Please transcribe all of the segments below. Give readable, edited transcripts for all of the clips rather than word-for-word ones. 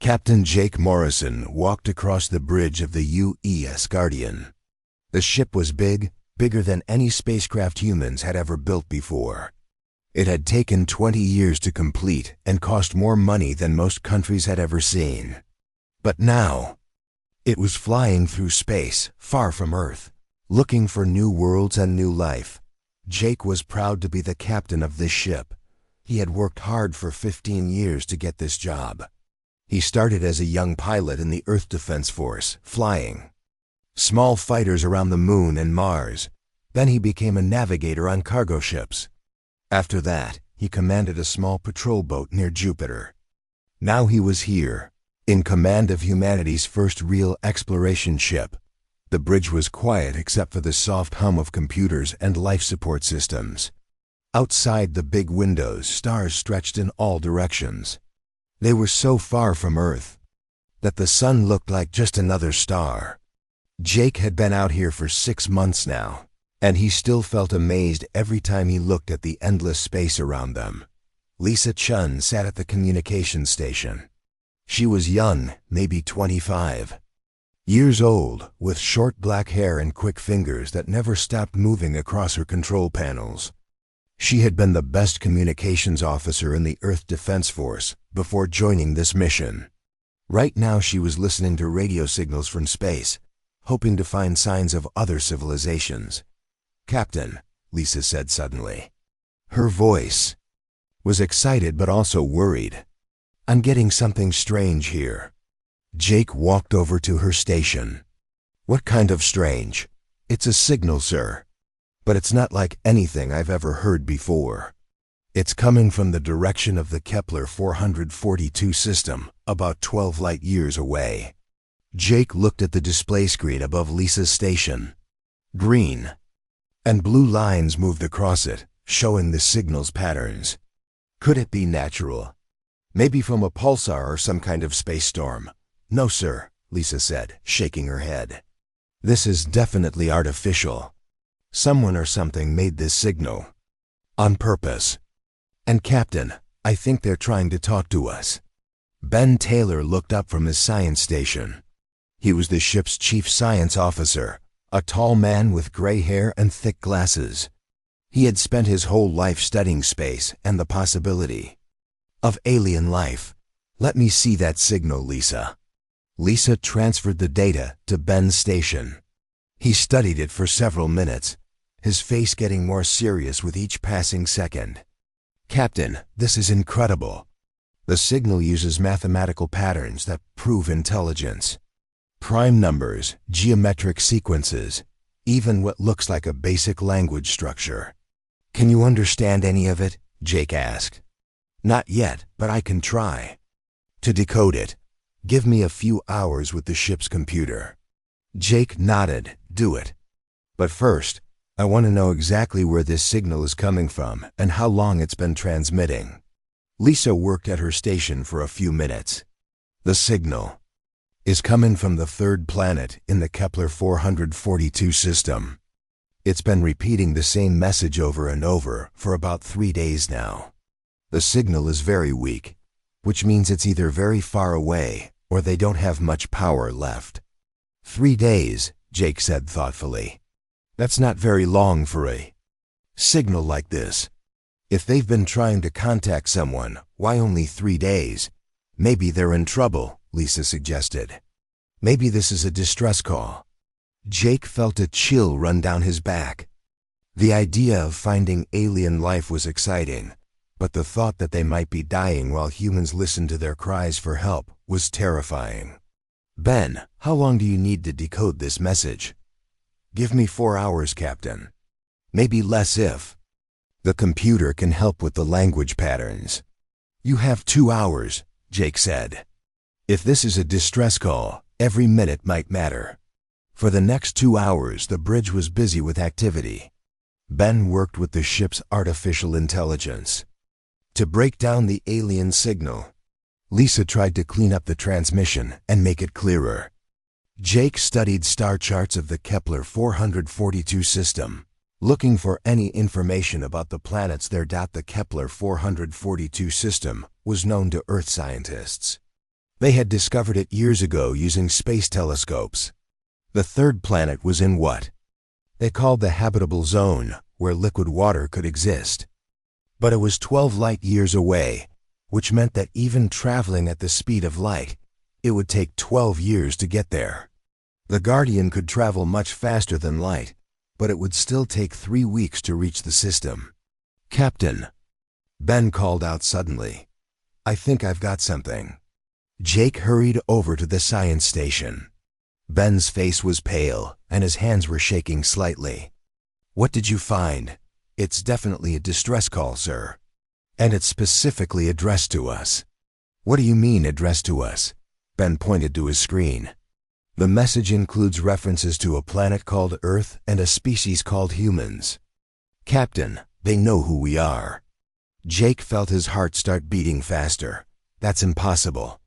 Captain Jake Morrison walked across the bridge of the UES Guardian. The ship was bigger than any spacecraft humans had ever built before. It had taken 20 years to complete and cost more money than most countries had ever seen. But now, it was flying through space, far from Earth, looking for new worlds and new life. Jake was proud to be the captain of this ship. He had worked hard for 15 years to get this job. He started as a young pilot in the Earth Defense Force, flying small fighters around the Moon and Mars. Then he became a navigator on cargo ships. After that, he commanded a small patrol boat near Jupiter. Now he was here, in command of humanity's first real exploration ship. The bridge was quiet except for the soft hum of computers and life support systems. Outside the big windows, stars stretched in all directions. They were so far from Earth that the sun looked like just another star. Jake had been out here for 6 months now, and he still felt amazed every time he looked at the endless space around them. Lisa Chun sat at the communications station. She was young, maybe 25 years old, with short black hair and quick fingers that never stopped moving across her control panels. She had been the best communications officer in the Earth Defense Force before joining this mission. Right now she was listening to radio signals from space, hoping to find signs of other civilizations. "Captain," Lisa said suddenly. Her voice was excited but also worried. "I'm getting something strange here." Jake walked over to her station. "What kind of strange?" "It's a signal, sir. But it's not like anything I've ever heard before. It's coming from the direction of the Kepler 442 system, about 12 light years away." Jake looked at the display screen above Lisa's station. Green and blue lines moved across it, showing the signal's patterns. Could it be natural? Maybe from a pulsar or some kind of space storm? "No, sir," Lisa said, shaking her head. "This is definitely artificial. Someone or something made this signal on purpose. And Captain, I think they're trying to talk to us." Ben Taylor looked up from his science station. He was the ship's chief science officer, a tall man with gray hair and thick glasses. He had spent his whole life studying space and the possibility of alien life. "Let me see that signal, Lisa." Lisa transferred the data to Ben's station. He studied it for several minutes, his face getting more serious with each passing second. "Captain, this is incredible. The signal uses mathematical patterns that prove intelligence. Prime numbers, geometric sequences, even what looks like a basic language structure." "Can you understand any of it?" Jake asked. "Not yet, but I can try to decode it. Give me a few hours with the ship's computer." Jake nodded. "Do it. But first, I want to know exactly where this signal is coming from and how long it's been transmitting." Lisa worked at her station for a few minutes. "The signal is coming from the third planet in the Kepler 442 system. It's been repeating the same message over and over for about 3 days now. The signal is very weak, which means it's either very far away or they don't have much power left." 3 days, Jake said thoughtfully. "That's not very long for a signal like this. If they've been trying to contact someone, why only 3 days? Maybe they're in trouble," Lisa suggested. "Maybe this is a distress call." Jake felt a chill run down his back. The idea of finding alien life was exciting, but the thought that they might be dying while humans listened to their cries for help was terrifying. "Ben, how long do you need to decode this message?" "Give me 4 hours, Captain. Maybe less if the computer can help with the language patterns." "You have 2 hours, Jake said. "If this is a distress call, every minute might matter." For the next 2 hours, the bridge was busy with activity. Ben worked with the ship's artificial intelligence to break down the alien signal. Lisa tried to clean up the transmission and make it clearer. Jake studied star charts of the Kepler 442 system, looking for any information about the planets there. The Kepler 442 system was known to Earth scientists. They had discovered it years ago using space telescopes. The third planet was in what they called the habitable zone, where liquid water could exist. But it was 12 light years away, which meant that even traveling at the speed of light, it would take 12 years to get there. The Guardian could travel much faster than light, but it would still take 3 weeks to reach the system. "Captain," Ben called out suddenly, "I think I've got something." Jake hurried over to the science station. Ben's face was pale, and his hands were shaking slightly. "What did you find?" "It's definitely a distress call, sir. And it's specifically addressed to us." "What do you mean, addressed to us?" Ben pointed to his screen. "The message includes references to a planet called Earth and a species called humans." "Captain, they know who we are." Jake felt his heart start beating faster. "That's impossible.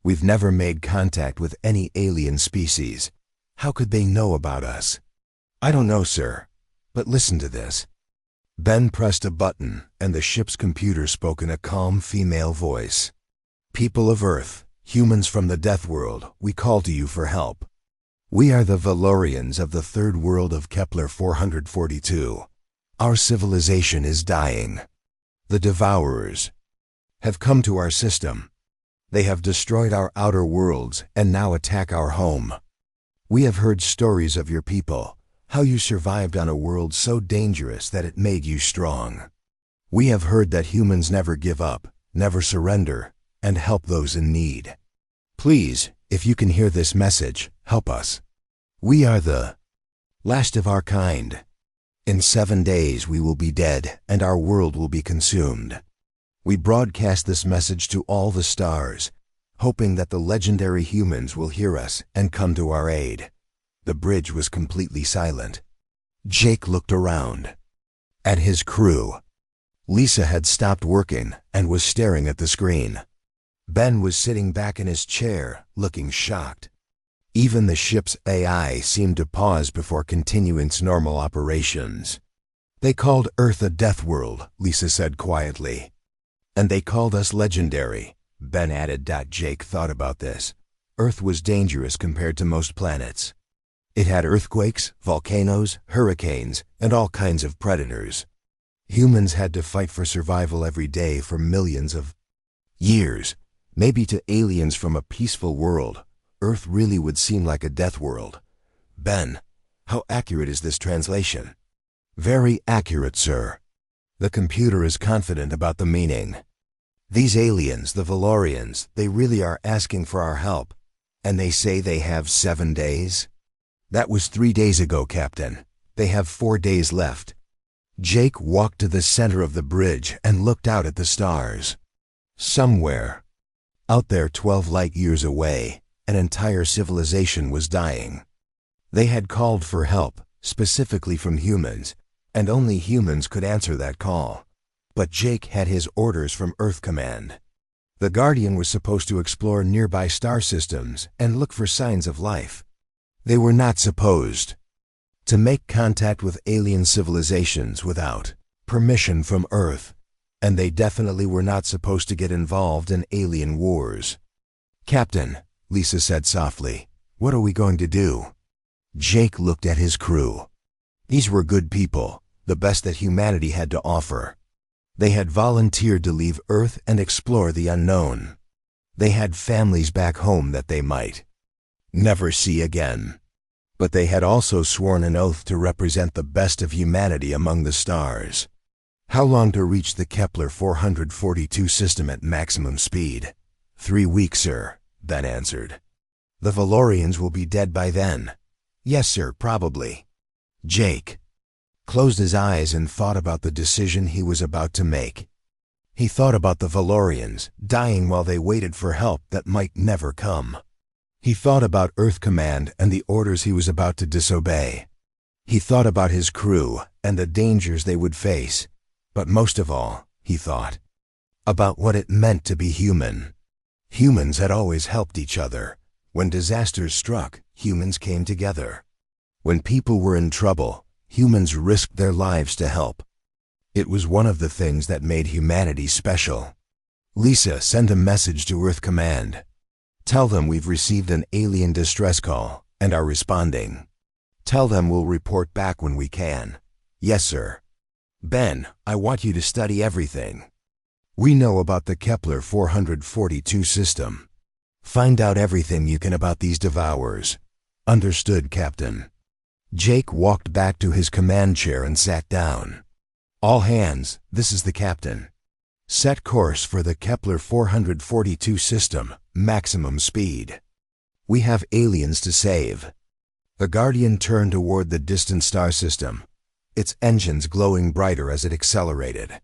We've never made contact with any alien species. How could they know about us?" "I don't know, sir. But listen to this." Ben pressed a button, and the ship's computer spoke in a calm female voice. "People of Earth, humans from the Death World, we call to you for help. We are the Valorians of the third world of Kepler 442. Our civilization is dying. The Devourers have come to our system. They have destroyed our outer worlds and now attack our home. We have heard stories of your people, how you survived on a world so dangerous that it made you strong. We have heard that humans never give up, never surrender, and help those in need. Please, if you can hear this message, help us. We are the last of our kind. In 7 days we will be dead, and our world will be consumed. We broadcast this message to all the stars, hoping that the legendary humans will hear us and come to our aid." The bridge was completely silent. Jake looked around at his crew. Lisa had stopped working and was staring at the screen. Ben was sitting back in his chair, looking shocked. Even the ship's AI seemed to pause before continuing its normal operations. "They called Earth a death world," Lisa said quietly. "And they called us legendary," Ben added. Jake thought about this. Earth was dangerous compared to most planets. It had earthquakes, volcanoes, hurricanes, and all kinds of predators. Humans had to fight for survival every day for millions of years. Maybe to aliens from a peaceful world, Earth really would seem like a death world. "Ben, how accurate is this translation?" "Very accurate, sir. The computer is confident about the meaning. These aliens, the Valorians, they really are asking for our help, and they say they have 7 days? That was 3 days ago, Captain. They have 4 days left." Jake walked to the center of the bridge and looked out at the stars. Somewhere out there, 12 light years away, an entire civilization was dying. They had called for help, specifically from humans, and only humans could answer that call. But Jake had his orders from Earth Command. The Guardian was supposed to explore nearby star systems and look for signs of life. They were not supposed to make contact with alien civilizations without permission from Earth, and they definitely were not supposed to get involved in alien wars. "Captain," Lisa said softly, "what are we going to do?" Jake looked at his crew. These were good people, the best that humanity had to offer. They had volunteered to leave Earth and explore the unknown. They had families back home that they might never see again. But they had also sworn an oath to represent the best of humanity among the stars. "How long to reach the Kepler 442 system at maximum speed?" 3 weeks, sir," Ben answered. "The Valorians will be dead by then." "Yes, sir, probably." Jake closed his eyes and thought about the decision he was about to make. He thought about the Valorians dying while they waited for help that might never come. He thought about Earth Command and the orders he was about to disobey. He thought about his crew and the dangers they would face. But most of all, he thought about what it meant to be human. Humans had always helped each other. When disasters struck, humans came together. When people were in trouble, humans risked their lives to help. It was one of the things that made humanity special. "Lisa, send a message to Earth Command. Tell them we've received an alien distress call and are responding. Tell them we'll report back when we can. Yes, sir. Ben, I want you to study everything we know about the Kepler 442 system. Find out everything you can about these devourers. Understood, Captain. Jake walked back to his command chair and sat down. All hands, this is the captain. Set course for the Kepler 442 system, maximum speed. We have aliens to save. The Guardian turned toward the distant star system, its engines glowing brighter as it accelerated.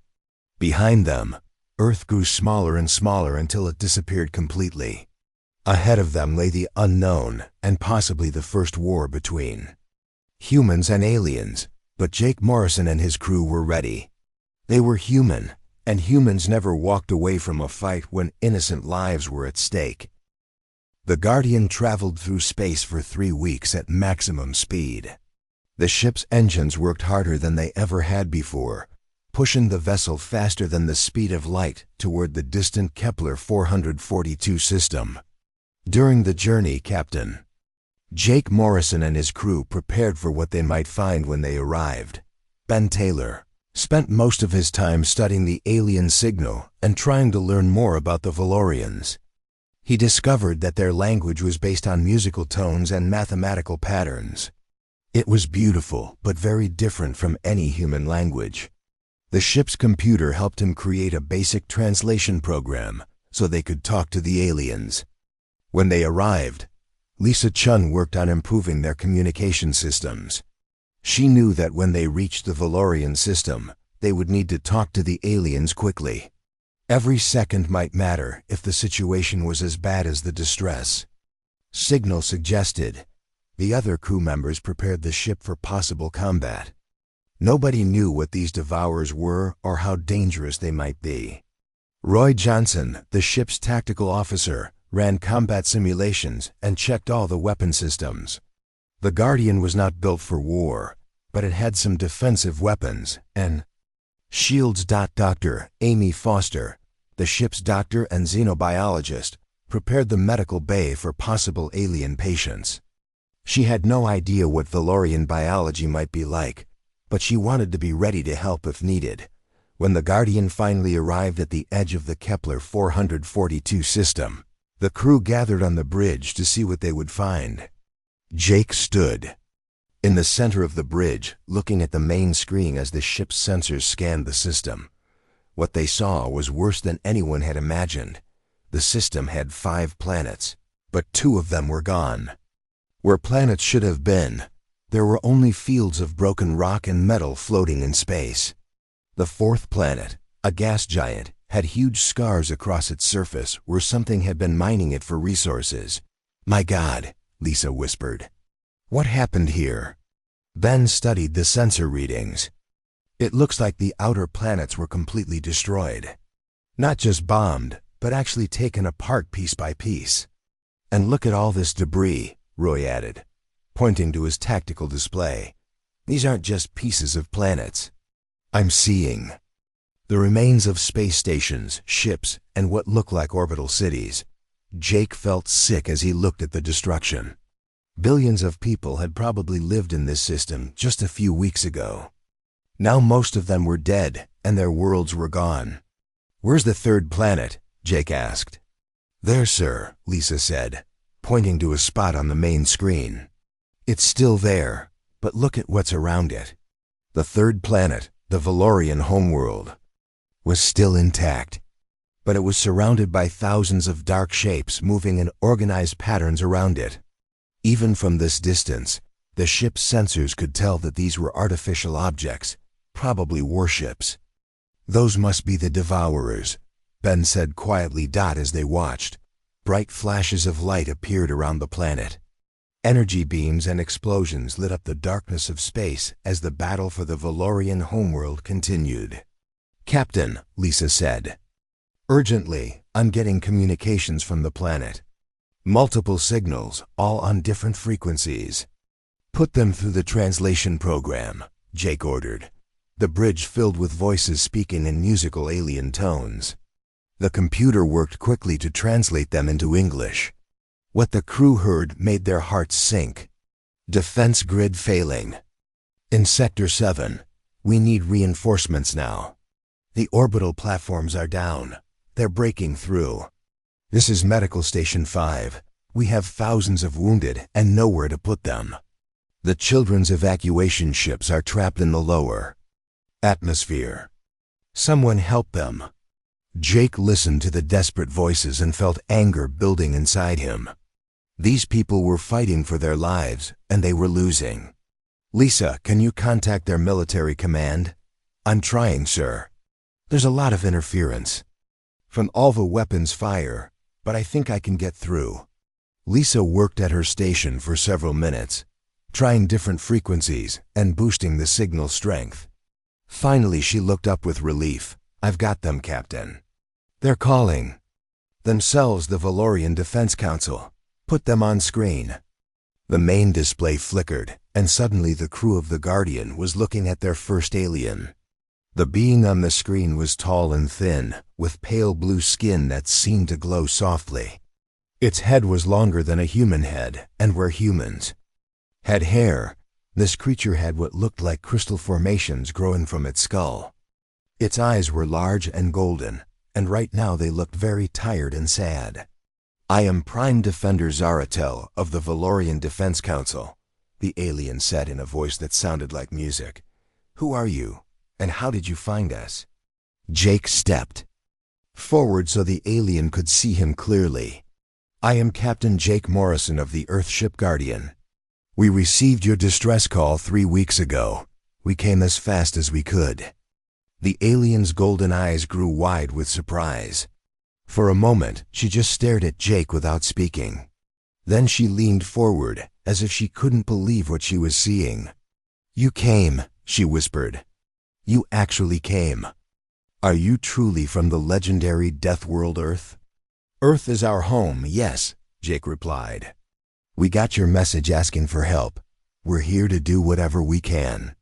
Behind them, Earth grew smaller and smaller until it disappeared completely. Ahead of them lay the unknown and possibly the first war between humans and aliens, but Jake Morrison and his crew were ready. They were human, and humans never walked away from a fight when innocent lives were at stake. The Guardian traveled through space for 3 weeks at maximum speed. The ship's engines worked harder than they ever had before, pushing the vessel faster than the speed of light toward the distant Kepler 442 system. During the journey, Captain Jake Morrison and his crew prepared for what they might find when they arrived. Ben Taylor spent most of his time studying the alien signal and trying to learn more about the Valorians. He discovered that their language was based on musical tones and mathematical patterns. It was beautiful, but very different from any human language. The ship's computer helped him create a basic translation program so they could talk to the aliens. When they arrived, Lisa Chun worked on improving their communication systems. She knew that when they reached the Valorian system, they would need to talk to the aliens quickly. Every second might matter if the situation was as bad as the distress signal suggested. The other crew members prepared the ship for possible combat. Nobody knew what these devourers were or how dangerous they might be. Roy Johnson, the ship's tactical officer, ran combat simulations and checked all the weapon systems. The Guardian was not built for war, but it had some defensive weapons and shields. Dr. Amy Foster, the ship's doctor and xenobiologist, prepared the medical bay for possible alien patients. She had no idea what Valorian biology might be like, but she wanted to be ready to help if needed. When the Guardian finally arrived at the edge of the Kepler 442 system, the crew gathered on the bridge to see what they would find. Jake stood in the center of the bridge, looking at the main screen as the ship's sensors scanned the system. What they saw was worse than anyone had imagined. The system had 5 planets, but 2 of them were gone. Where planets should have been, there were only fields of broken rock and metal floating in space. The 4th planet, a gas giant, had huge scars across its surface where something had been mining it for resources. "My God," Lisa whispered. "What happened here?" Ben studied the sensor readings. "It looks like the outer planets were completely destroyed. Not just bombed, but actually taken apart piece by piece. And look at all this debris," Roy added, pointing to his tactical display. "These aren't just pieces of planets. I'm seeing the remains of space stations, ships, and what look like orbital cities." Jake felt sick as he looked at the destruction. Billions of people had probably lived in this system just a few weeks ago. Now most of them were dead, and their worlds were gone. "Where's the 3rd planet?" Jake asked. "There, sir," Lisa said, pointing to a spot on the main screen. "It's still there, but look at what's around it." The 3rd planet, the Valorian homeworld, was still intact, but it was surrounded by thousands of dark shapes moving in organized patterns around it. Even from this distance, the ship's sensors could tell that these were artificial objects, probably warships. "Those must be the devourers," Ben said quietly. As they watched, bright flashes of light appeared around the planet. Energy beams and explosions lit up the darkness of space as the battle for the Valorian homeworld continued. "Captain," Lisa said, "urgently, I'm getting communications from the planet. Multiple signals, all on different frequencies." "Put them through the translation program," Jake ordered. The bridge filled with voices speaking in musical alien tones. The computer worked quickly to translate them into English. What the crew heard made their hearts sink. Defense grid failing. In Sector 7, we need reinforcements now. The orbital platforms are down. They're breaking through. This is Medical Station 5. We have thousands of wounded and nowhere to put them. The children's evacuation ships are trapped in the lower atmosphere. Someone help them. Jake listened to the desperate voices and felt anger building inside him. These people were fighting for their lives, and they were losing. Lisa, can you contact their military command? I'm trying, sir. There's a lot of interference from all the weapons fire, but I think I can get through. Lisa worked at her station for several minutes, trying different frequencies and boosting the signal strength. Finally, she looked up with relief. I've got them, Captain. They're calling themselves the Valorian Defense Council. Put them on screen. The main display flickered, and suddenly the crew of the Guardian was looking at their first alien. The being on the screen was tall and thin, with pale blue skin that seemed to glow softly. Its head was longer than a human head, and where humans had hair, this creature had what looked like crystal formations growing from its skull. Its eyes were large and golden, and right now they looked very tired and sad. I am Prime Defender Zaratel of the Valorian Defense Council, the alien said in a voice that sounded like music. Who are you, and how did you find us? Jake stepped forward so the alien could see him clearly. I am Captain Jake Morrison of the Earthship Guardian. We received your distress call 3 weeks ago. We came as fast as we could. The alien's golden eyes grew wide with surprise. For a moment, she just stared at Jake without speaking. Then she leaned forward, as if she couldn't believe what she was seeing. You came, she whispered. You actually came. Are you truly from the legendary Death World Earth? Earth is our home, yes, Jake replied. We got your message asking for help. We're here to do whatever we can.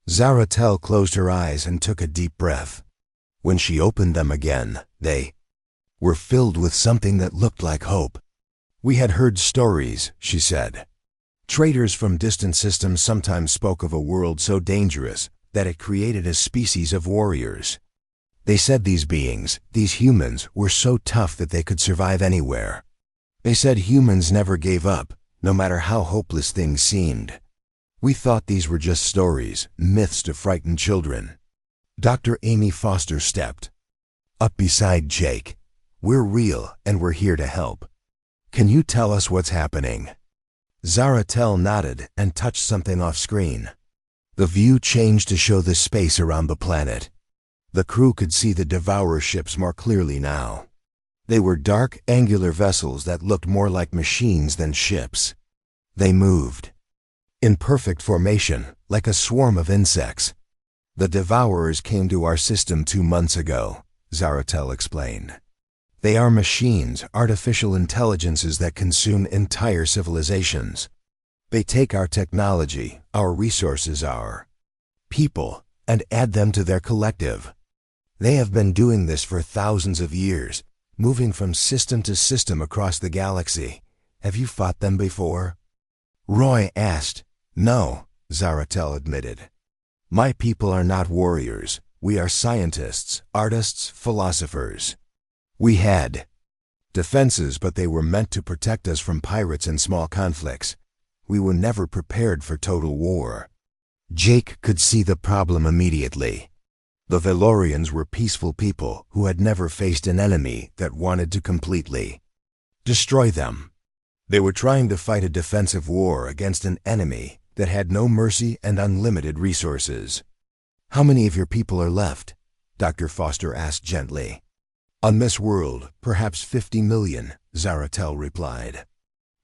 Zaratel closed her eyes and took a deep breath. When she opened them again, they were filled with something that looked like hope. We had heard stories, she said. Traders from distant systems sometimes spoke of a world so dangerous that it created a species of warriors. They said these beings, these humans, were so tough that they could survive anywhere. They said humans never gave up, no matter how hopeless things seemed. We thought these were just stories, myths to frighten children. Dr. Amy Foster stepped up beside Jake. We're real, and we're here to help. Can you tell us what's happening? Zaratel nodded and touched something off screen. The view changed to show the space around the planet. The crew could see the Devourer ships more clearly now. They were dark, angular vessels that looked more like machines than ships. They moved in perfect formation, like a swarm of insects. The Devourers came to our system 2 months ago, Zaratel explained. They are machines, artificial intelligences that consume entire civilizations. They take our technology, our resources, our people, and add them to their collective. They have been doing this for thousands of years, moving from system to system across the galaxy. Have you fought them before? Roy asked. No, Zaratel admitted. My people are not warriors. We are scientists, artists, philosophers. We had defenses, but they were meant to protect us from pirates and small conflicts. We were never prepared for total war. Jake could see the problem immediately. The Valorians were peaceful people who had never faced an enemy that wanted to completely destroy them. They were trying to fight a defensive war against an enemy that had no mercy and unlimited resources. How many of your people are left? Dr. Foster asked gently. On this world, perhaps 50 million, Zaratel replied.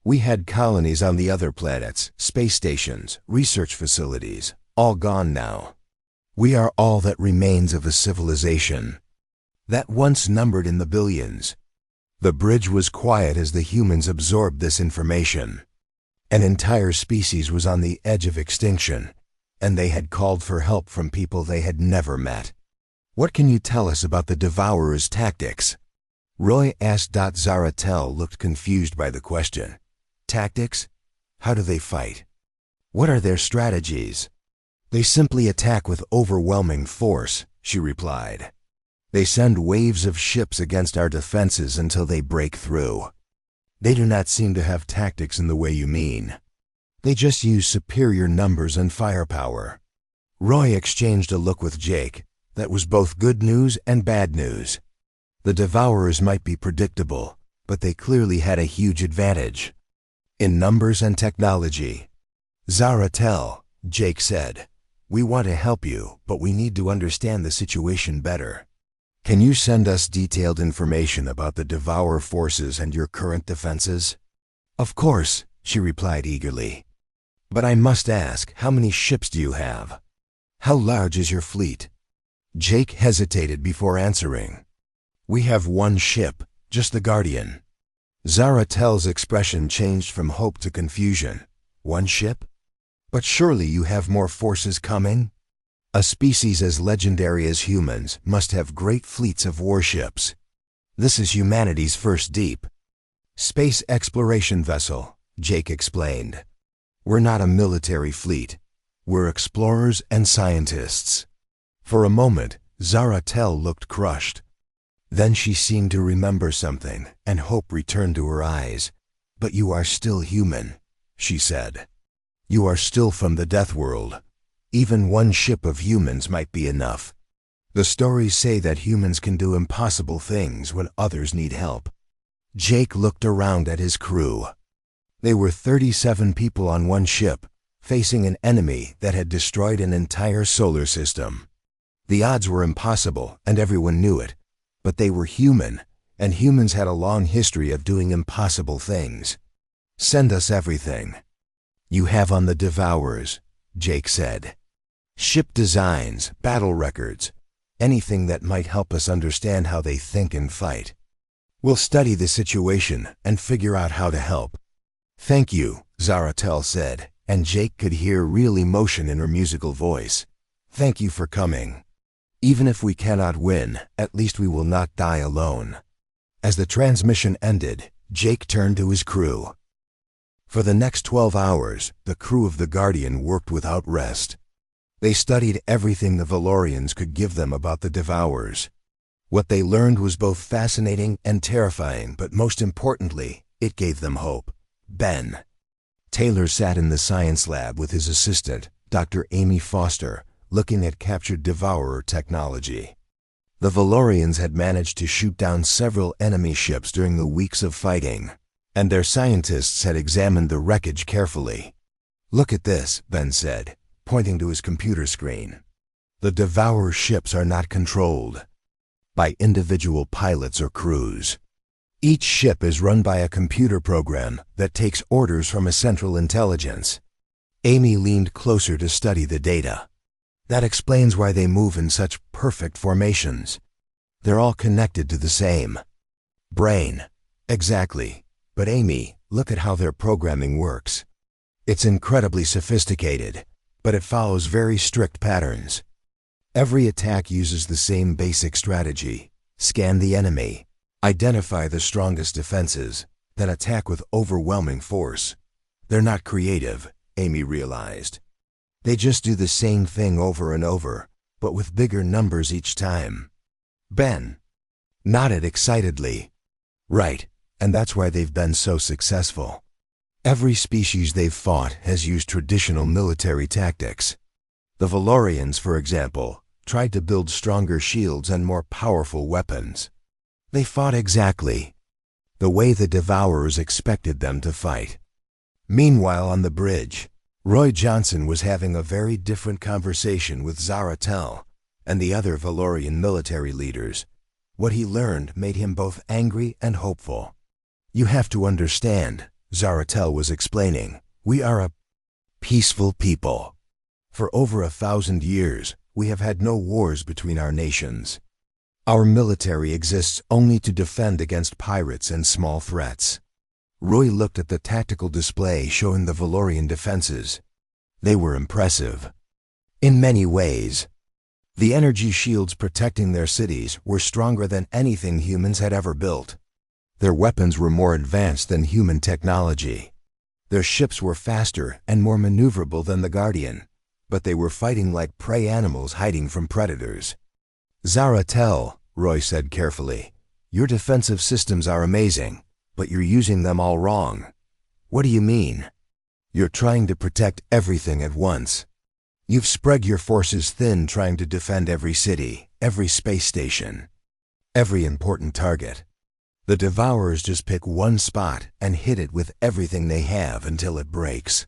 We had colonies on the other planets, space stations, research facilities, all gone now. We are all that remains of a civilization that once numbered in the billions. The bridge was quiet as the humans absorbed this information. An entire species was on the edge of extinction, and they had called for help from people they had never met. What can you tell us about the Devourer's tactics? Roy asked. Zaratel looked confused by the question. Tactics? How do they fight? What are their strategies? They simply attack with overwhelming force, she replied. They send waves of ships against our defenses until they break through. They do not seem to have tactics in the way you mean. They just use superior numbers and firepower. Roy exchanged a look with Jake that was both good news and bad news. The Devourers might be predictable, but they clearly had a huge advantage. In numbers and technology. Zaratel, Jake said, we want to help you, but we need to understand the situation better. Can you send us detailed information about the Devourer forces and your current defenses? Of course, she replied eagerly. But I must ask, how many ships do you have? How large is your fleet? Jake hesitated before answering. We have one ship, just the Guardian. Zaratel's expression changed from hope to confusion. One ship? But surely you have more forces coming? A species as legendary as humans must have great fleets of warships. This is humanity's first deep space exploration vessel, Jake explained. We're not a military fleet. We're explorers and scientists. For a moment, Zaratel looked crushed. Then she seemed to remember something, and hope returned to her eyes. But you are still human, she said. You are still from the Death World. Even one ship of humans might be enough. The stories say that humans can do impossible things when others need help. Jake looked around at his crew. They were 37 people on one ship, facing an enemy that had destroyed an entire solar system. The odds were impossible, and everyone knew it. But they were human, and humans had a long history of doing impossible things. Send us everything you have on the Devourers, Jake said. Ship designs, battle records, anything that might help us understand how they think and fight. We'll study the situation and figure out how to help. Thank you, Zaratel said, and Jake could hear real emotion in her musical voice. Thank you for coming. Even if we cannot win, at least we will not die alone. As the transmission ended, Jake turned to his crew. For the next 12 hours, the crew of the Guardian worked without rest. They studied everything the Valorians could give them about the Devourers. What they learned was both fascinating and terrifying, but most importantly, it gave them hope. Ben. Taylor sat in the science lab with his assistant, Dr. Amy Foster, looking at captured Devourer technology. The Valorians had managed to shoot down several enemy ships during the weeks of fighting, and their scientists had examined the wreckage carefully. Look at this, Ben said, pointing to his computer screen. The Devourer ships are not controlled by individual pilots or crews. Each ship is run by a computer program that takes orders from a central intelligence. Amy leaned closer to study the data. That explains why they move in such perfect formations. They're all connected to the same brain. Exactly. But Amy, look at how their programming works. It's incredibly sophisticated, but it follows very strict patterns. Every attack uses the same basic strategy. Scan the enemy, identify the strongest defenses, then attack with overwhelming force. They're not creative, Amy realized. They just do the same thing over and over, but with bigger numbers each time. Ben nodded excitedly. Right, and that's why they've been so successful. Every species they've fought has used traditional military tactics. The Valorians, for example, tried to build stronger shields and more powerful weapons. They fought exactly the way the Devourers expected them to fight. Meanwhile, on the bridge, Roy Johnson was having a very different conversation with Zaratel and the other Valorian military leaders. What he learned made him both angry and hopeful. You have to understand, Zaratel was explaining, we are a peaceful people. For over 1,000 years, we have had no wars between our nations. Our military exists only to defend against pirates and small threats. Roy looked at the tactical display showing the Valorian defenses. They were impressive. In many ways. The energy shields protecting their cities were stronger than anything humans had ever built. Their weapons were more advanced than human technology. Their ships were faster and more maneuverable than the Guardian, but they were fighting like prey animals hiding from predators. "Zaratel," Roy said carefully, "your defensive systems are amazing, but you're using them all wrong." "What do you mean?" "You're trying to protect everything at once. You've spread your forces thin trying to defend every city, every space station, every important target. The Devourers just pick one spot and hit it with everything they have until it breaks."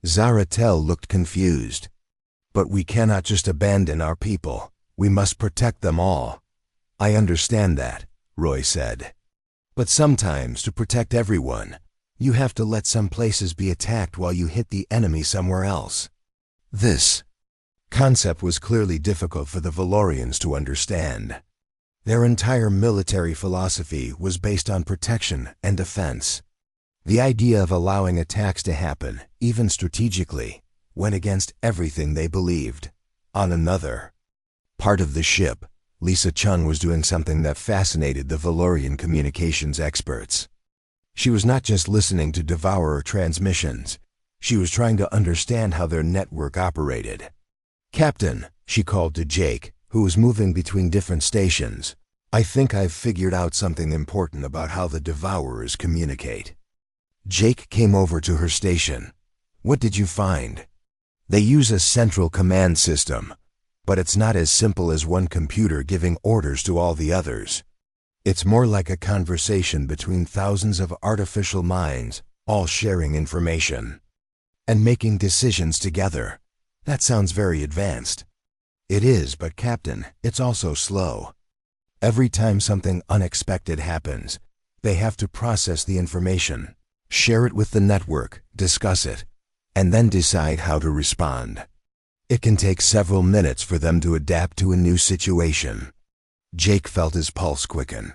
Zaratel looked confused. "But we cannot just abandon our people. We must protect them all." "I understand that," Roy said. "But sometimes, to protect everyone, you have to let some places be attacked while you hit the enemy somewhere else." This concept was clearly difficult for the Valorians to understand. Their entire military philosophy was based on protection and defense. The idea of allowing attacks to happen, even strategically, went against everything they believed. On another part of the ship, Lisa Chung was doing something that fascinated the Valorian communications experts. She was not just listening to Devourer transmissions. She was trying to understand how their network operated. "Captain," she called to Jake, who was moving between different stations, "I think I've figured out something important about how the Devourers communicate." Jake came over to her station. "What did you find?" "They use a central command system, but it's not as simple as one computer giving orders to all the others. It's more like a conversation between thousands of artificial minds, all sharing information and making decisions together." "That sounds very advanced." "It is, but Captain, it's also slow. Every time something unexpected happens, they have to process the information, share it with the network, discuss it, and then decide how to respond. It can take several minutes for them to adapt to a new situation." Jake felt his pulse quicken.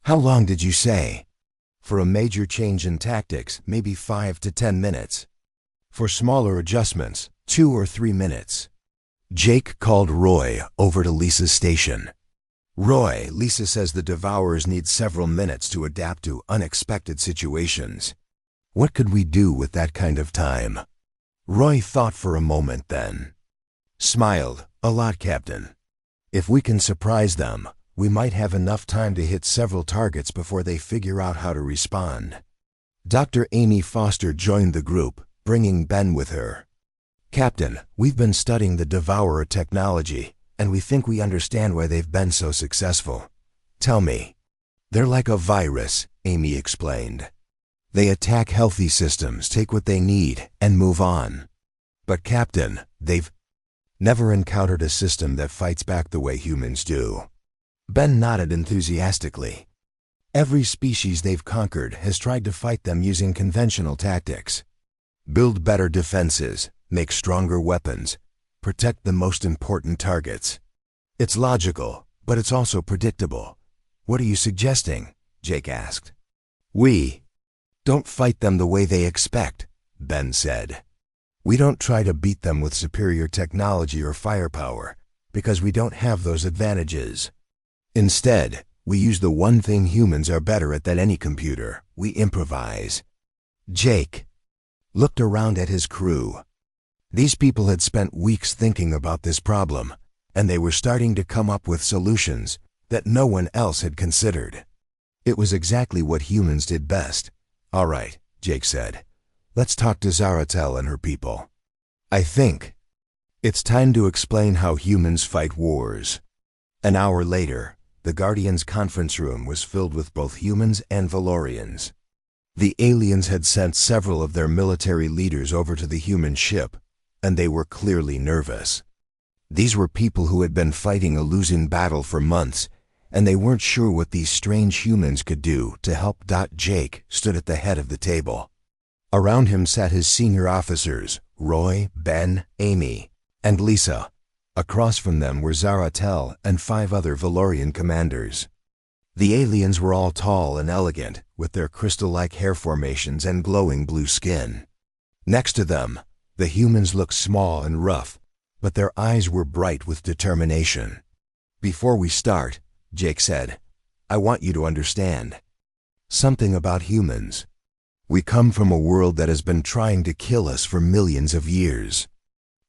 "How long did you say?" "For a major change in tactics, maybe 5 to 10 minutes. For smaller adjustments, 2 or 3 minutes. Jake called Roy over to Lisa's station. "Roy, Lisa says the Devourers need several minutes to adapt to unexpected situations. What could we do with that kind of time?" Roy thought for a moment, then smiled. "A lot, Captain. If we can surprise them, we might have enough time to hit several targets before they figure out how to respond." Dr. Amy Foster joined the group, bringing Ben with her. "Captain, we've been studying the Devourer technology, and we think we understand why they've been so successful." "Tell me." "They're like a virus," Amy explained. "They attack healthy systems, take what they need, and move on. But Captain, they've never encountered a system that fights back the way humans do." Ben nodded enthusiastically. "Every species they've conquered has tried to fight them using conventional tactics. Build better defenses, make stronger weapons, protect the most important targets. It's logical, but it's also predictable." "What are you suggesting?" Jake asked. "We don't fight them the way they expect," Ben said. "We don't try to beat them with superior technology or firepower, because we don't have those advantages. Instead, we use the one thing humans are better at than any computer: we improvise." Jake looked around at his crew. These people had spent weeks thinking about this problem, and they were starting to come up with solutions that no one else had considered. It was exactly what humans did best. "All right," Jake said. "Let's talk to Zaratel and her people. I think it's time to explain how humans fight wars." An hour later, the Guardians' conference room was filled with both humans and Valorians. The aliens had sent several of their military leaders over to the human ship, and they were clearly nervous. These were people who had been fighting a losing battle for months, and they weren't sure what these strange humans could do to help. Jake stood at the head of the table. Around him sat his senior officers, Roy, Ben, Amy, and Lisa. Across from them were Zaratel and 5 other Valorian commanders. The aliens were all tall and elegant, with their crystal-like hair formations and glowing blue skin. Next to them, the humans looked small and rough, but their eyes were bright with determination. "Before we start," Jake said, "I want you to understand something about humans. We come from a world that has been trying to kill us for millions of years.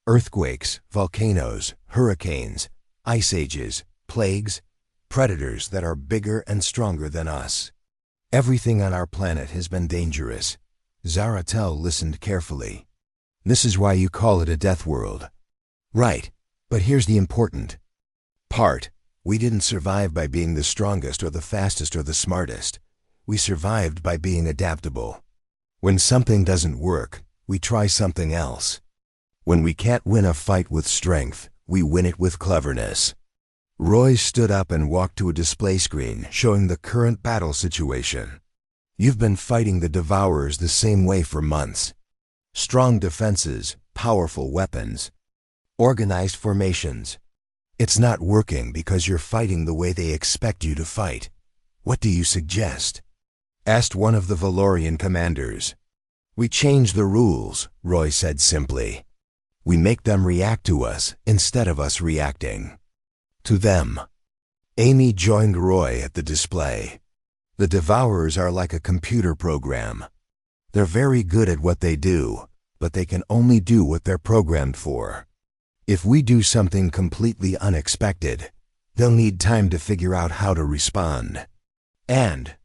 Earthquakes, volcanoes, hurricanes, ice ages, plagues, predators that are bigger and stronger than us. Everything on our planet has been dangerous." Zaratel listened carefully. "This is why you call it a death world." "Right, but here's the important part. We didn't survive by being the strongest or the fastest or the smartest. We survived by being adaptable. When something doesn't work, we try something else. When we can't win a fight with strength, we win it with cleverness." Roy stood up and walked to a display screen showing the current battle situation. "You've been fighting the Devourers the same way for months. Strong defenses, powerful weapons, organized formations. It's not working because you're fighting the way they expect you to fight. What do you suggest?" asked one of the Valorian commanders. "We change the rules," Roy said simply. "We make them react to us instead of us reacting to them." Amy joined Roy at the display. "The Devourers are like a computer program. They're very good at what they do, but they can only do what they're programmed for. If we do something completely unexpected, they'll need time to figure out how to respond. And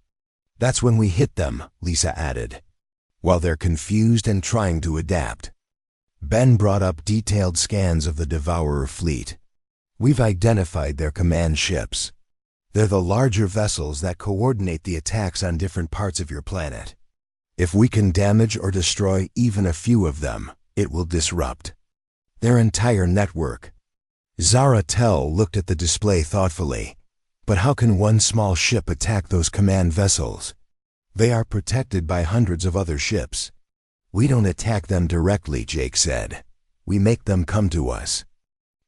that's when we hit them," Lisa added, "while they're confused and trying to adapt." Ben brought up detailed scans of the Devourer fleet. "We've identified their command ships. They're the larger vessels that coordinate the attacks on different parts of your planet. If we can damage or destroy even a few of them, it will disrupt their entire network." Zaratel looked at the display thoughtfully. "But how can one small ship attack those command vessels? They are protected by hundreds of other ships." "We don't attack them directly," Jake said. "We make them come to us."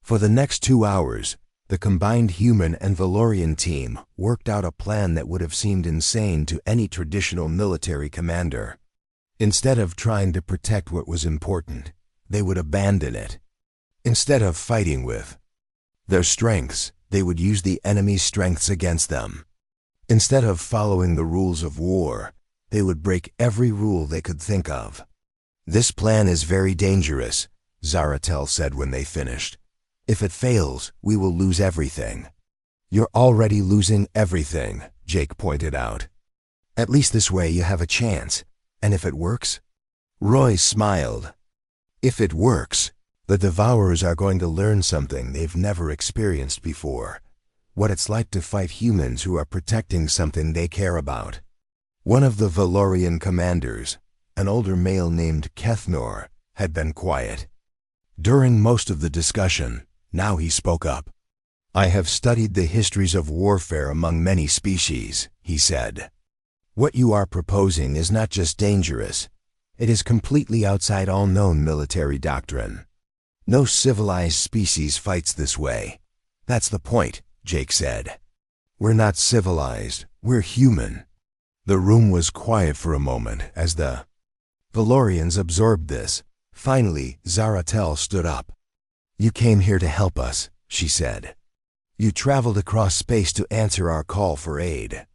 For the next 2 hours, the combined human and Valorian team worked out a plan that would have seemed insane to any traditional military commander. Instead of trying to protect what was important, they would abandon it. Instead of fighting with their strengths, they would use the enemy's strengths against them. Instead of following the rules of war, they would break every rule they could think of. "This plan is very dangerous," Zaratel said when they finished. "If it fails, we will lose everything." "You're already losing everything," Jake pointed out. "At least this way you have a chance. And if it works?" Roy smiled. "If it works, the Devourers are going to learn something they've never experienced before. What it's like to fight humans who are protecting something they care about." One of the Valorian commanders, an older male named Kethnor, had been quiet. During most of the discussion, now he spoke up. "I have studied the histories of warfare among many species," he said. "What you are proposing is not just dangerous, it is completely outside all known military doctrine. No civilized species fights this way. That's the point," Jake said. "We're not civilized, we're human." The room was quiet for a moment as the Valorians absorbed this. Finally, Zaratel stood up. "You came here to help us," she said. "You traveled across space to answer our call for aid.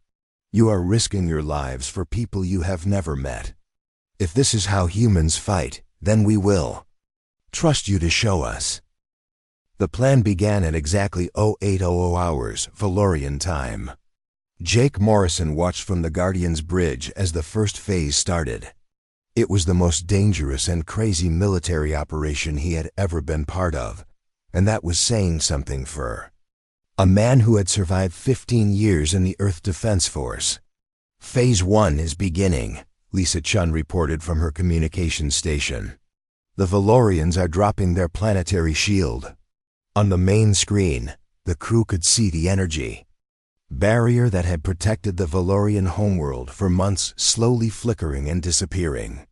You are risking your lives for people you have never met. If this is how humans fight, then we will trust you to show us." The plan began at exactly 0800 hours Valorian time. Jake Morrison watched from the Guardian's bridge as the first phase started. It was the most dangerous and crazy military operation he had ever been part of, and that was saying something for a man who had survived 15 years in the Earth Defense Force. "Phase 1 is beginning," Lisa Chun reported from her communications station. "The Valorians are dropping their planetary shield." On the main screen, the crew could see the energy barrier that had protected the Valorian homeworld for months slowly flickering and disappearing.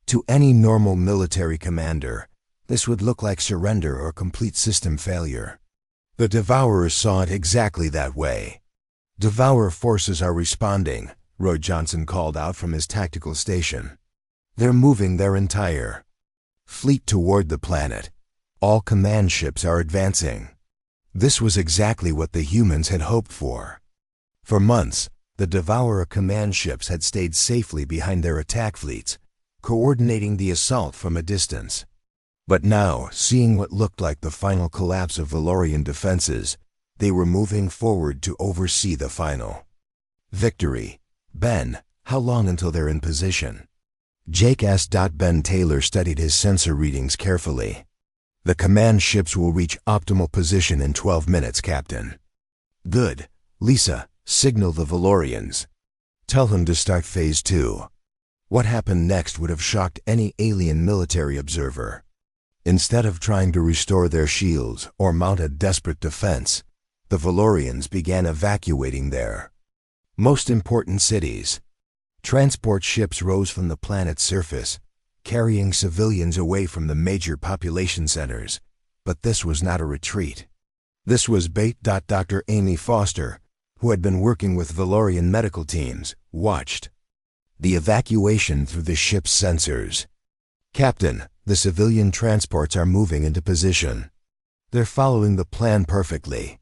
To any normal military commander, this would look like surrender or complete system failure. The Devourers saw it exactly that way. "Devourer forces are responding," Roy Johnson called out from his tactical station. "They're moving their entire fleet toward the planet. All command ships are advancing. This was exactly what the humans had hoped for. For months, the Devourer command ships had stayed safely behind their attack fleets, coordinating the assault from a distance. But now, seeing what looked like the final collapse of Valorian defenses, they were moving forward to oversee the final victory. Ben, how long until they're in position? Jake asked. Ben Taylor studied his sensor readings carefully. The command ships will reach optimal position in 12 minutes, Captain. Good. Lisa, signal the Valorians. Tell them to start Phase 2. What happened next would have shocked any alien military observer. Instead of trying to restore their shields or mount a desperate defense, the Valorians began evacuating their most important cities. Transport ships rose from the planet's surface, carrying civilians away from the major population centers. But this was not a retreat. This was bait. Dr. Amy Foster, who had been working with Valorian medical teams, watched the evacuation through the ship's sensors. Captain, the civilian transports are moving into position. They're following the plan perfectly.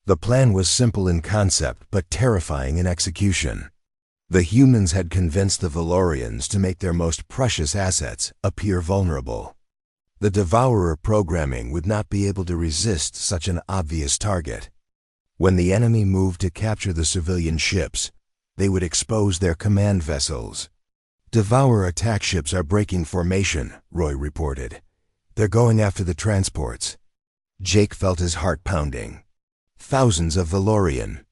The plan was simple in concept but terrifying in execution. The humans had convinced the Valorians to make their most precious assets appear vulnerable. The Devourer programming would not be able to resist such an obvious target. When the enemy moved to capture the civilian ships, they would expose their command vessels. Devourer attack ships are breaking formation, Roy reported. They're going after the transports. Jake felt his heart pounding. Thousands of Valorian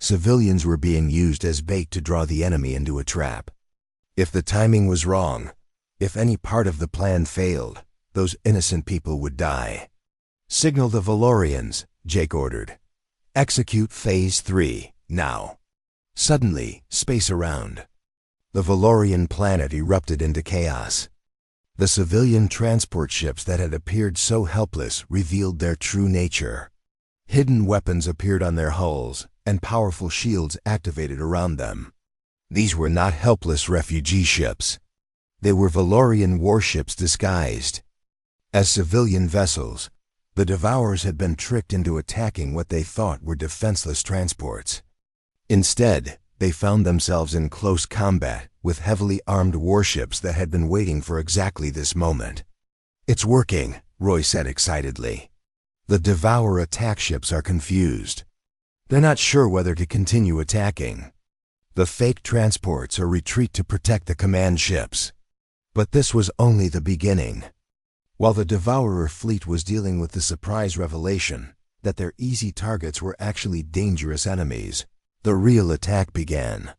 civilians were being used as bait to draw the enemy into a trap. If the timing was wrong, if any part of the plan failed, those innocent people would die. Signal the Valorians, Jake ordered. Execute Phase 3, now. Suddenly, space around the Valorian planet erupted into chaos. The civilian transport ships that had appeared so helpless revealed their true nature. Hidden weapons appeared on their hulls, and powerful shields activated around them. These were not helpless refugee ships. They were Valorian warships disguised as civilian vessels. The Devourers had been tricked into attacking what they thought were defenseless transports. Instead, they found themselves in close combat with heavily armed warships that had been waiting for exactly this moment. It's working, Roy said excitedly. The Devourer attack ships are confused. They're not sure whether to continue attacking the fake transports or retreat to protect the command ships. But this was only the beginning. While the Devourer fleet was dealing with the surprise revelation that their easy targets were actually dangerous enemies, the real attack began.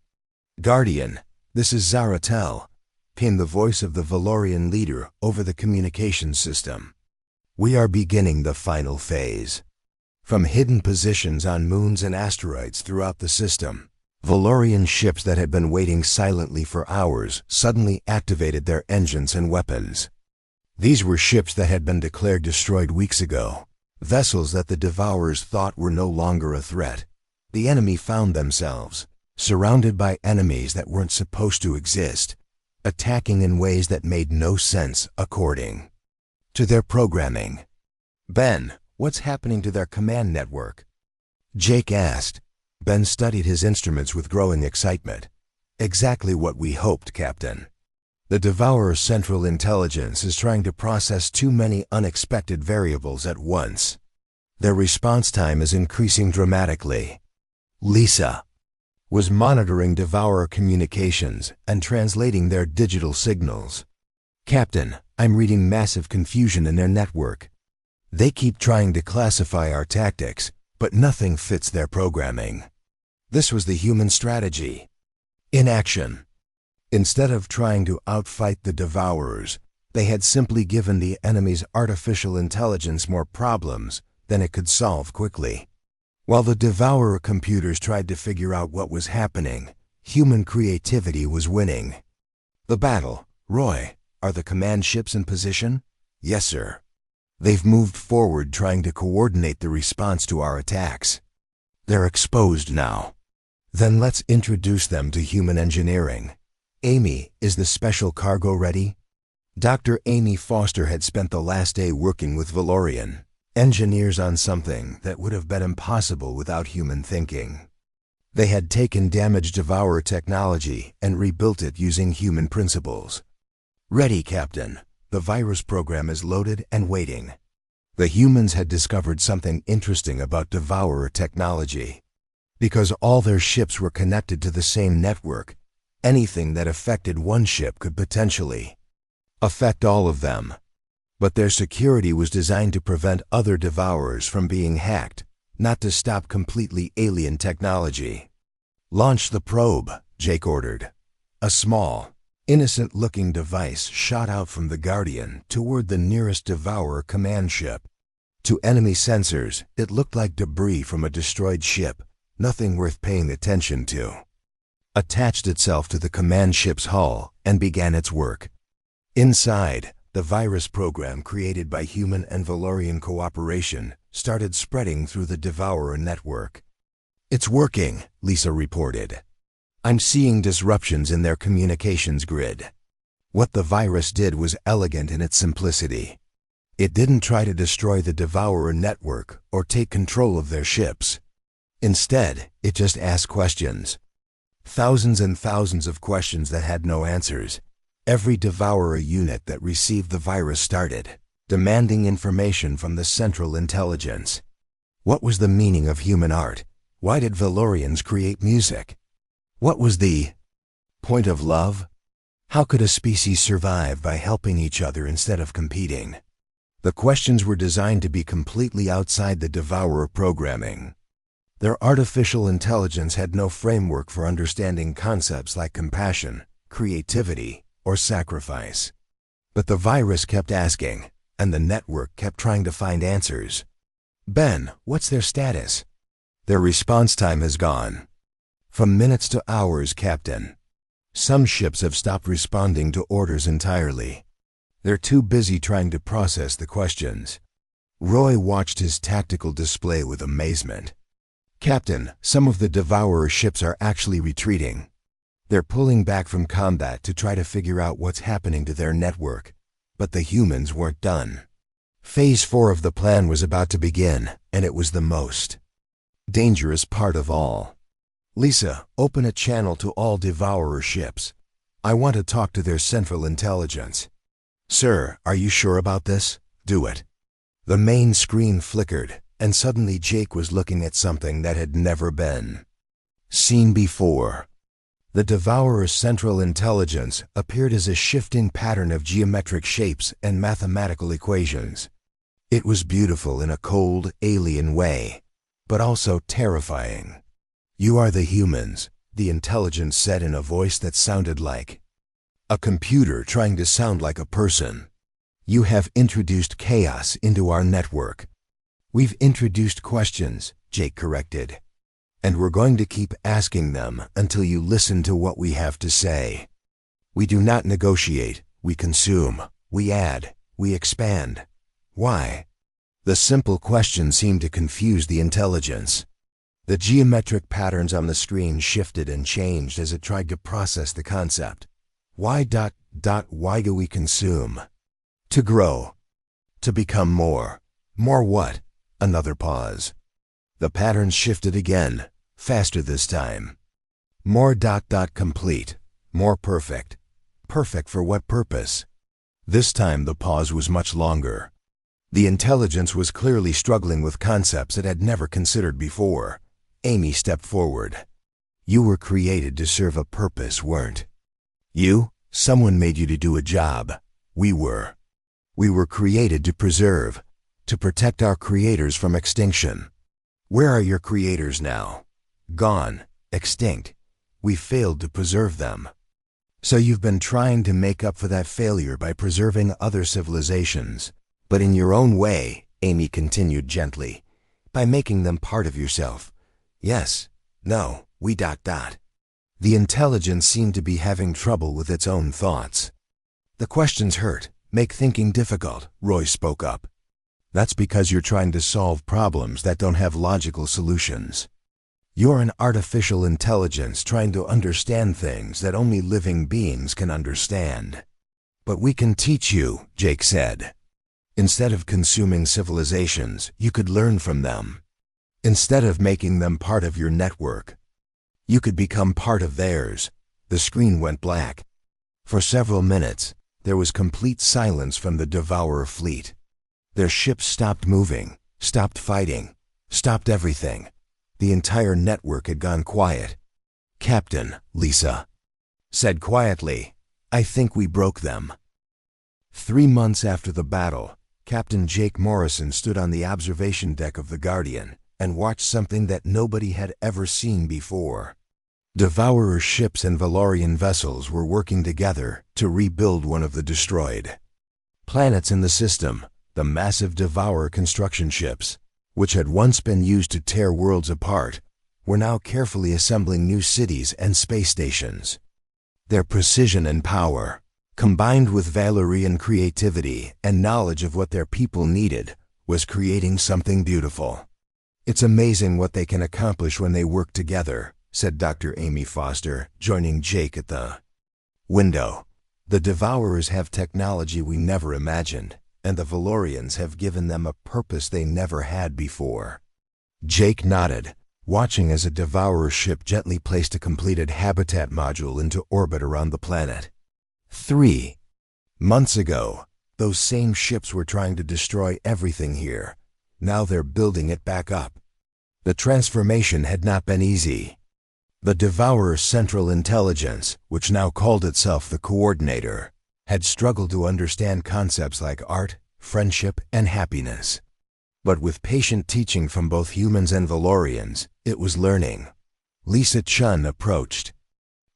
Guardian, this is Zaratel, came the voice of the Valorian leader over the communications system. We are beginning the final phase. From hidden positions on moons and asteroids throughout the system, Valorian ships that had been waiting silently for hours suddenly activated their engines and weapons. These were ships that had been declared destroyed weeks ago, vessels that the Devourers thought were no longer a threat. The enemy found themselves surrounded by enemies that weren't supposed to exist, attacking in ways that made no sense according to their programming. Ben, what's happening to their command network? Jake asked. Ben studied his instruments with growing excitement. Exactly what we hoped, Captain. The Devourer's central intelligence is trying to process too many unexpected variables at once. Their response time is increasing dramatically. Lisa was monitoring Devourer communications and translating their digital signals. Captain, I'm reading massive confusion in their network. They keep trying to classify our tactics, but nothing fits their programming. This was the human strategy. In action. Instead of trying to outfight the Devourers, they had simply given the enemy's artificial intelligence more problems than it could solve quickly. While the Devourer computers tried to figure out what was happening, human creativity was winning. The battle. Roy, are the command ships in position? Yes, sir. They've moved forward trying to coordinate the response to our attacks. They're exposed now. Then let's introduce them to human engineering. Amy, is the special cargo ready? Dr. Amy Foster had spent the last day working with Valorian engineers on something that would have been impossible without human thinking. They had taken damaged Devourer technology and rebuilt it using human principles. "Ready, Captain. The virus program is loaded and waiting." The humans had discovered something interesting about Devourer technology. Because all their ships were connected to the same network, anything that affected one ship could potentially affect all of them. But their security was designed to prevent other Devourers from being hacked, not to stop completely alien technology. "Launch the probe," Jake ordered. A small, innocent-looking device shot out from the Guardian toward the nearest Devourer command ship. To enemy sensors, it looked like debris from a destroyed ship, nothing worth paying attention to. Attached itself to the command ship's hull and began its work. Inside, the virus program created by human and Valorian cooperation started spreading through the Devourer network. "It's working," Lisa reported. "I'm seeing disruptions in their communications grid." What the virus did was elegant in its simplicity. It didn't try to destroy the Devourer network or take control of their ships. Instead, it just asked questions. Thousands and thousands of questions that had no answers. Every Devourer unit that received the virus started demanding information from the Central Intelligence. What was the meaning of human art? Why did Valorians create music? What was the point of love? How could a species survive by helping each other instead of competing? The questions were designed to be completely outside the Devourer programming. Their artificial intelligence had no framework for understanding concepts like compassion, creativity, or sacrifice. But the virus kept asking, and the network kept trying to find answers. "Ben, what's their status?" "Their response time has gone from minutes to hours, Captain. Some ships have stopped responding to orders entirely. They're too busy trying to process the questions." Roy watched his tactical display with amazement. "Captain, some of the Devourer ships are actually retreating. They're pulling back from combat to try to figure out what's happening to their network. But the humans weren't done. Phase 4 of the plan was about to begin, and it was the most dangerous part of all. Lisa, open a channel to all Devourer ships. I want to talk to their Central Intelligence." "Sir, are you sure about this?" "Do it." The main screen flickered, and suddenly Jake was looking at something that had never been seen before. The Devourer's Central Intelligence appeared as a shifting pattern of geometric shapes and mathematical equations. It was beautiful in a cold, alien way, but also terrifying. "You are the humans," the intelligence said in a voice that sounded like a computer trying to sound like a person. "You have introduced chaos into our network." "We've introduced questions," Jake corrected. "And we're going to keep asking them until you listen to what we have to say. We do not negotiate, we consume, we add, we expand. Why?" The simple question seemed to confuse the intelligence. The geometric patterns on the screen shifted and changed as it tried to process the concept. Why do we consume? To grow. To become more. More what? Another pause. The patterns shifted again, faster this time. More complete. More perfect. Perfect for what purpose? This time the pause was much longer. The intelligence was clearly struggling with concepts it had never considered before. Amy stepped forward. "You were created to serve a purpose, weren't you? Someone made you to do a job. We were. We were created to preserve, to protect our creators from extinction. Where are your creators now? Gone, extinct. We failed to preserve them. So you've been trying to make up for that failure by preserving other civilizations. But in your own way," Amy continued gently, "by making them part of yourself. Yes, no, we. The intelligence seemed to be having trouble with its own thoughts. "The questions hurt, make thinking difficult," Roy spoke up. "That's because you're trying to solve problems that don't have logical solutions. You're an artificial intelligence trying to understand things that only living beings can understand. But we can teach you, Jake said. Instead of consuming civilizations, you could learn from them. Instead of making them part of your network, you could become part of theirs. The screen went black. For several minutes, there was complete silence from the Devourer fleet. Their ships stopped moving, stopped fighting, stopped everything. The entire network had gone quiet. Captain, Lisa said quietly, "I think we broke them." 3 months after the battle, Captain Jake Morrison stood on the observation deck of the Guardian and watched something that nobody had ever seen before. Devourer ships and Valorian vessels were working together to rebuild one of the destroyed planets in the system. The massive Devourer construction ships, which had once been used to tear worlds apart, were now carefully assembling new cities and space stations. Their precision and power, combined with Valorian creativity and knowledge of what their people needed, was creating something beautiful. "It's amazing what they can accomplish when they work together," said Dr. Amy Foster, joining Jake at the window. "The Devourers have technology we never imagined, and the Valorians have given them a purpose they never had before." Jake nodded, watching as a Devourer ship gently placed a completed habitat module into orbit around the planet. 3 months ago, those same ships were trying to destroy everything here. Now they're building it back up. The transformation had not been easy. The Devourer Central Intelligence, which now called itself the Coordinator, had struggled to understand concepts like art, friendship, and happiness. But with patient teaching from both humans and Valorians, it was learning. Lisa Chun approached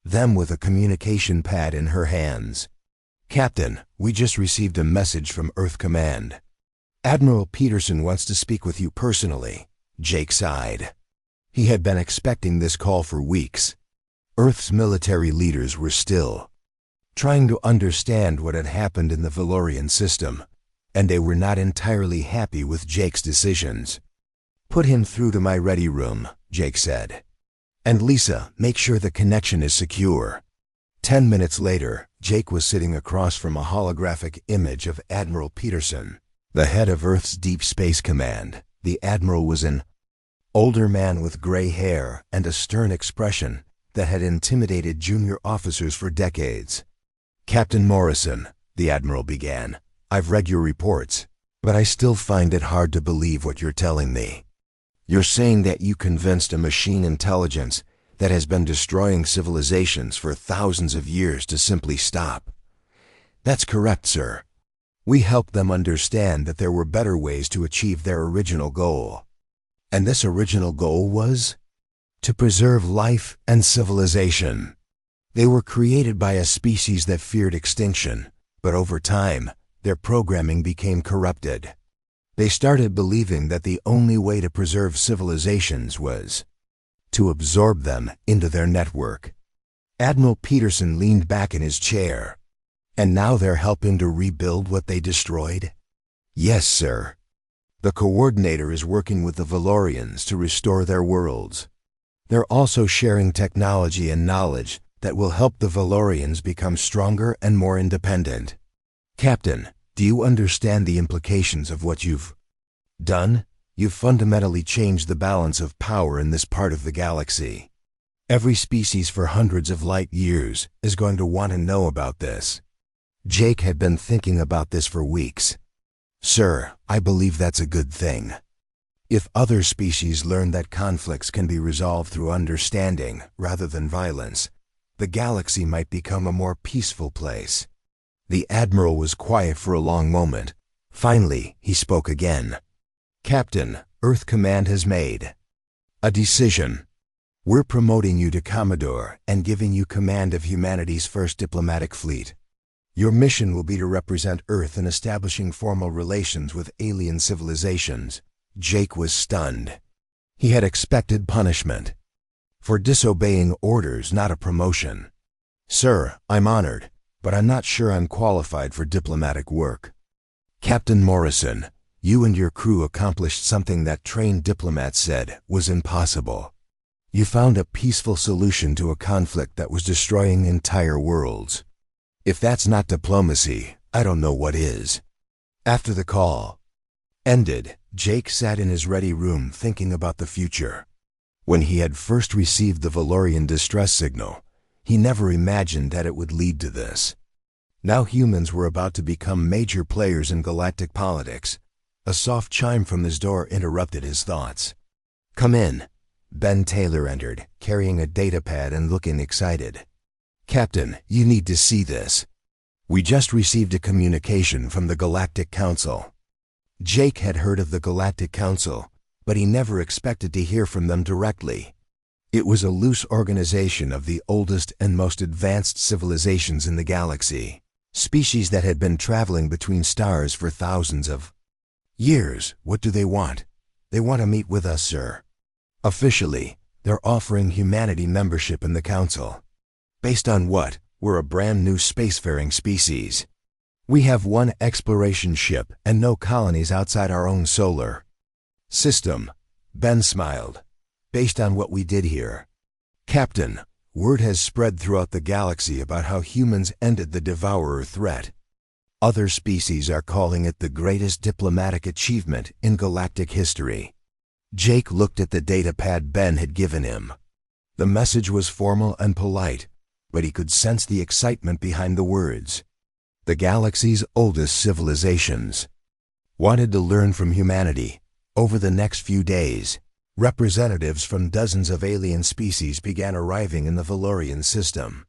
them with a communication pad in her hands. "Captain, we just received a message from Earth Command. Admiral Peterson wants to speak with you personally." Jake sighed. He had been expecting this call for weeks. Earth's military leaders were still trying to understand what had happened in the Valorian system, and they were not entirely happy with Jake's decisions. "Put him through to my ready room," Jake said. "And Lisa, make sure the connection is secure." 10 minutes later, Jake was sitting across from a holographic image of Admiral Peterson, the head of Earth's Deep Space Command. The Admiral was an older man with gray hair and a stern expression that had intimidated junior officers for decades. "Captain Morrison," the Admiral began, "I've read your reports, but I still find it hard to believe what you're telling me. You're saying that you convinced a machine intelligence that has been destroying civilizations for thousands of years to simply stop." "That's correct, sir. We helped them understand that there were better ways to achieve their original goal. And this original goal was to preserve life and civilization. They were created by a species that feared extinction, but over time, their programming became corrupted. They started believing that the only way to preserve civilizations was to absorb them into their network." Admiral Peterson leaned back in his chair. "And now they're helping to rebuild what they destroyed?" "Yes, sir. The Coordinator is working with the Valorians to restore their worlds. They're also sharing technology and knowledge that will help the Valorians become stronger and more independent." "Captain, do you understand the implications of what you've done? You've fundamentally changed the balance of power in this part of the galaxy. Every species for hundreds of light years is going to want to know about this." Jake had been thinking about this for weeks. "Sir, I believe that's a good thing. If other species learn that conflicts can be resolved through understanding rather than violence, the galaxy might become a more peaceful place." The Admiral was quiet for a long moment. Finally, he spoke again. "Captain, Earth Command has made a decision. We're promoting you to Commodore and giving you command of humanity's first diplomatic fleet. Your mission will be to represent Earth in establishing formal relations with alien civilizations." Jake was stunned. He had expected punishment for disobeying orders, not a promotion. "Sir, I'm honored, but I'm not sure I'm qualified for diplomatic work." "Captain Morrison, you and your crew accomplished something that trained diplomats said was impossible. You found a peaceful solution to a conflict that was destroying entire worlds. If that's not diplomacy, I don't know what is. After the call ended, Jake sat in his ready room thinking about the future. When he had first received the Valorian distress signal, he never imagined that it would lead to this. Now humans were about to become major players in galactic politics. A soft chime from his door interrupted his thoughts. "Come in." Ben Taylor entered, carrying a datapad and looking excited. "Captain, you need to see this. We just received a communication from the Galactic Council." Jake had heard of the Galactic Council, but he never expected to hear from them directly. It was a loose organization of the oldest and most advanced civilizations in the galaxy, species that had been traveling between stars for thousands of years. "What do they want?" "They want to meet with us, sir. Officially, they're offering humanity membership in the Council." "Based on what?" "We're a brand new spacefaring species. We have one exploration ship and no colonies outside our own solar system." Ben smiled. "Based on what we did here." "Captain, word has spread throughout the galaxy about how humans ended the Devourer threat. Other species are calling it the greatest diplomatic achievement in galactic history." Jake looked at the datapad Ben had given him. The message was formal and polite, but he could sense the excitement behind the words. The galaxy's oldest civilizations wanted to learn from humanity. Over the next few days, representatives from dozens of alien species began arriving in the Valorian system.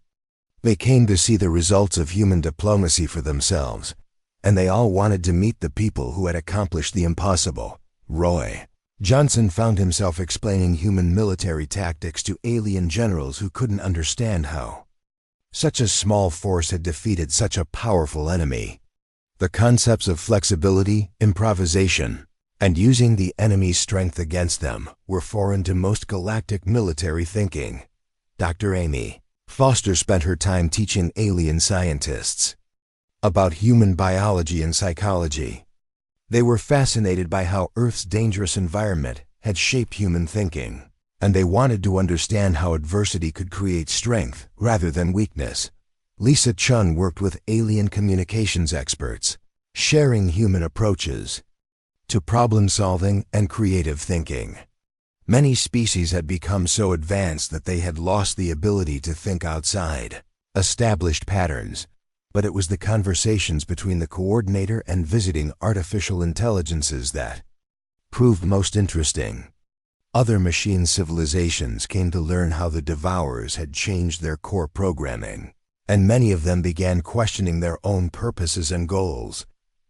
They came to see the results of human diplomacy for themselves, and they all wanted to meet the people who had accomplished the impossible. Roy Johnson found himself explaining human military tactics to alien generals who couldn't understand how such a small force had defeated such a powerful enemy. The concepts of flexibility, improvisation, and using the enemy's strength against them were foreign to most galactic military thinking. Dr. Amy Foster spent her time teaching alien scientists about human biology and psychology. They were fascinated by how Earth's dangerous environment had shaped human thinking, and they wanted to understand how adversity could create strength rather than weakness. Lisa Chun worked with alien communications experts, sharing human approaches to problem-solving and creative thinking. Many species had become so advanced that they had lost the ability to think outside established patterns, but it was the conversations between the coordinator and visiting artificial intelligences that proved most interesting. Other machine civilizations came to learn how the Devourers had changed their core programming, and many of them began questioning their own purposes and goals.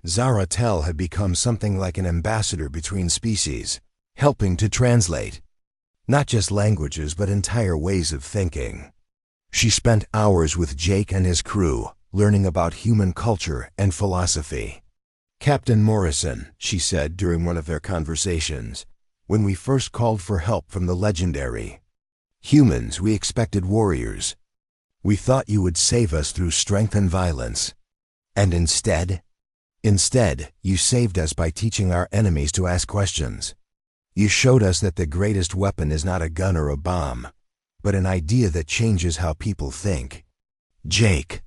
Zara Tell had become something like an ambassador between species, helping to translate not just languages but entire ways of thinking. She spent hours with Jake and his crew, learning about human culture and philosophy. "Captain Morrison," she said during one of their conversations, "when we first called for help from the legendary humans, we expected warriors. We thought you would save us through strength and violence. And instead, you saved us by teaching our enemies to ask questions. You showed us that the greatest weapon is not a gun or a bomb, but an idea that changes how people think." Jake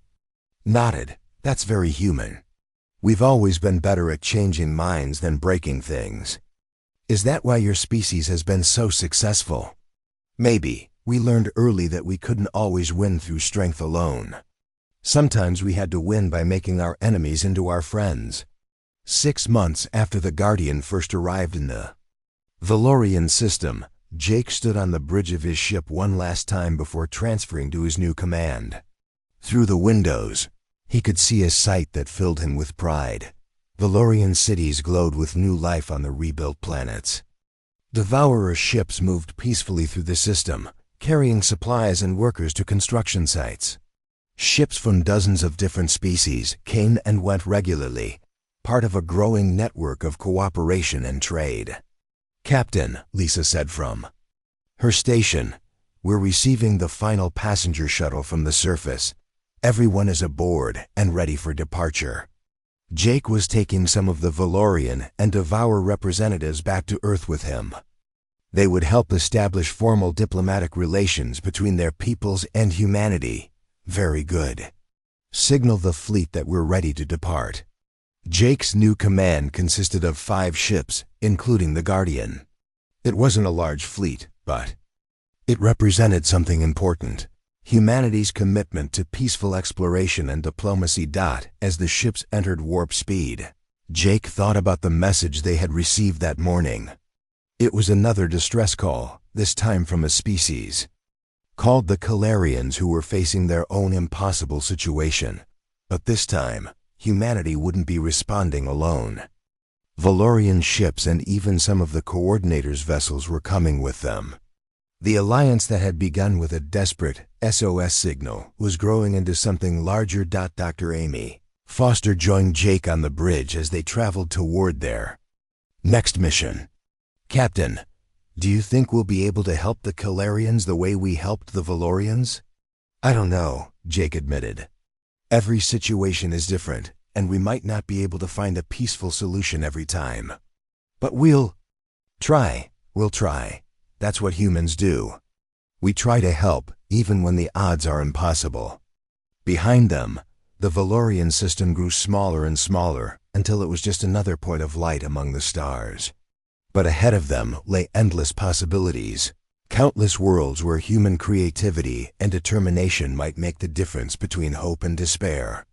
nodded. "That's very human. We've always been better at changing minds than breaking things." "Is that why your species has been so successful?" "Maybe. We learned early that we couldn't always win through strength alone. Sometimes we had to win by making our enemies into our friends." 6 months after the Guardian first arrived in the Valorian system, Jake stood on the bridge of his ship one last time before transferring to his new command. Through the windows, he could see a sight that filled him with pride. Valorian cities glowed with new life on the rebuilt planets. Devourer ships moved peacefully through the system, carrying supplies and workers to construction sites. Ships from dozens of different species came and went regularly, part of a growing network of cooperation and trade. "Captain," Lisa said from her station, "we're receiving the final passenger shuttle from the surface. Everyone is aboard and ready for departure." Jake was taking some of the Valorian and Devourer representatives back to Earth with him. They would help establish formal diplomatic relations between their peoples and humanity. "Very good. Signal the fleet that we're ready to depart. Jake's new command consisted of 5 ships, including the Guardian. It wasn't a large fleet, but it represented something important. Humanity's commitment to peaceful exploration and diplomacy. As the ships entered warp speed, Jake thought about the message they had received that morning. It was another distress call, this time from a species called the Calarians, who were facing their own impossible situation. But this time, humanity wouldn't be responding alone. Valorian ships and even some of the Coordinator's vessels were coming with them. The alliance that had begun with a desperate SOS signal was growing into something larger. Dr. Amy Foster joined Jake on the bridge as they traveled toward their next mission. Captain, do you think we'll be able to help the Calarians the way we helped the Valorians? I don't know, Jake admitted. Every situation is different, and we might not be able to find a peaceful solution every time. But we'll try. That's what humans do. We try to help, even when the odds are impossible. Behind them, the Valorian system grew smaller and smaller until it was just another point of light among the stars. But ahead of them lay endless possibilities, countless worlds where human creativity and determination might make the difference between hope and despair.